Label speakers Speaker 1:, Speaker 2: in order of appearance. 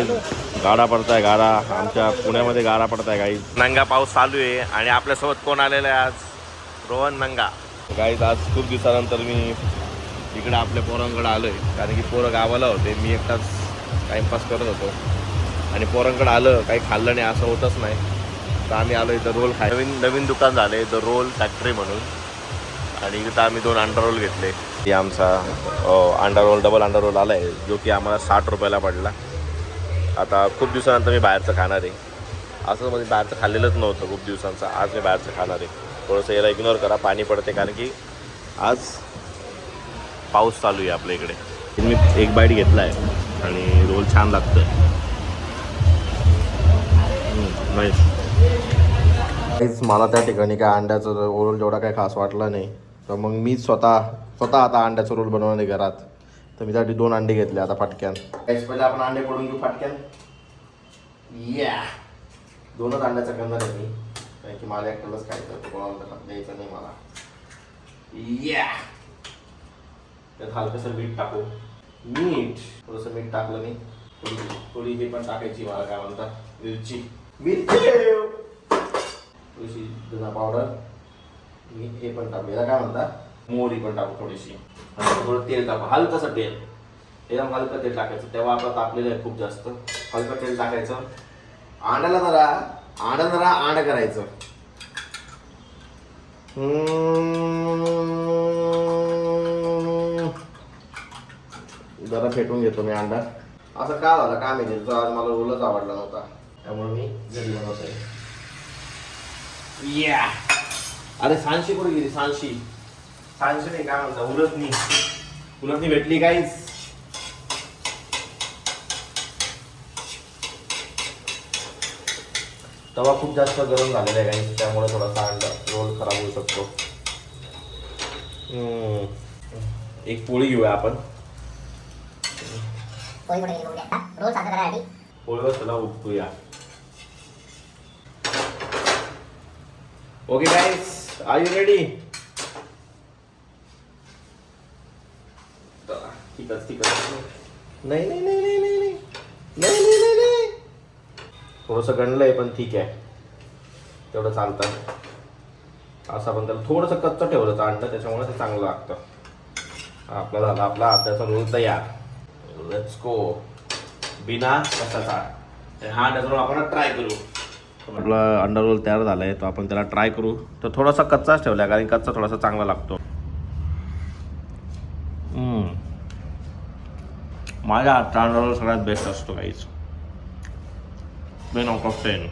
Speaker 1: गाडा पडताय गाडा, आमच्या पुण्यामध्ये गाडा पडताय गाई. नंगा पाऊस चालू आहे आणि आपल्यासोबत कोण आलेला आहे आज? रोहन नंगा. गाईज आज खूप दिवसानंतर मी इकडे आपल्या पोरांकडे आलो आहे, कारण की पोरं गावाला होते, मी एकटाच टाईमपास करत होतो आणि पोरांकडे आलं काही खाल्लं नाही असं होतच नाही. तर आम्ही आलो इथं रोल खाय. नवीन दुकान झालं आहे द रोल फॅक्टरी म्हणून, आणि इथं आम्ही 2 अंडा रोल घेतले. हे आमचा अंडा रोल डबल अंडा रोल आला आहे, जो की आम्हाला 60 रुपयाला पडला. आता खूप दिवसानंतर मी बाहेरचं खाणार आहे. असं म्हणजे बाहेरचं खाल्लेलंच नव्हतं खूप दिवसांचं. आज मी बाहेरचं खाणार आहे. थोडंसं याला इग्नोर करा, पाणी पडते कारण की आज पाऊस चालू आहे आपल्या इकडे. मी एक बाईट घेतला आहे आणि रोल छान लागतं. काहीच मला त्या ठिकाणी काय अंड्याचं रोल जेवढा काही खास वाटला नाही, तर मग मी स्वतः आता अंड्याचं रोल बनवणार आहे घरात. तर मी त्यासाठी 2 अंडे घेतले आता फटक्यान. पहिले आपण अंडे पडून घेऊ फटक्यान. या 2च अंड्याचा करणार आहे मी, कारण की मला एकट्यालाच खायचं, कोणाला द्यायचं नाही मला. या त्यात हलकंसं मीठ टाकू. थोडंसं मीठ टाकलं मी. थोडी हे पण टाकायची, मला काय म्हणतात मिरची. थोडीशी धना पावडर. मी हे पण टाकू, याला काय म्हणतात मोहरी पण टाकू थोडीशी. आणि थोडं तेल टाकू, हलकंसं तेल, एकदम हलकं तेल टाकायचं. तेव्हा आपलं तापलेलं आहे खूप जास्त. हलकं तेल टाकायचं. अंड्याला जरा आंड करायचं. जरा फेटून घेतो मी अंडा. असं का झालं काय माहिती, आज मला रोलच आवडला नव्हता, त्यामुळे मी घरी बनवतोय. या अरे सांशी कुठे गेली? सांशी नाही, काय म्हणता उलटणी भेटली काहीच. तवा खूप जास्त गरम झालेला आहे काही, त्यामुळे थोडासा अंडा रोल खराब होऊ शकतो. एक पोळी घेऊया आपण. पोळीवर चला उपटूया. Okay guys, are you ready? ठीकच. नाही. थोडंसं गणलंय पण ठीक आहे, तेवढं चालतं. असं पण त्याला थोडंसं कच्चं ठेवलं अंडं, त्याच्यामुळे ते चांगलं लागतं. आपला झाला आपला अंड्याचा रोल तयार. Let's go. बिना कशाचा हा अंड्याचा रोल आपण ट्राय करू. आपला अंडा रोल तयार झाला आहे, तो आपण त्याला ट्राय करू. तर थोडासा कच्चाच ठेवला, कारण कच्चा थोडासा चांगला लागतो. माझ्या हातचा अंडा रोल सगळ्यात बेस्ट असतो काहीच. 10 out of 10.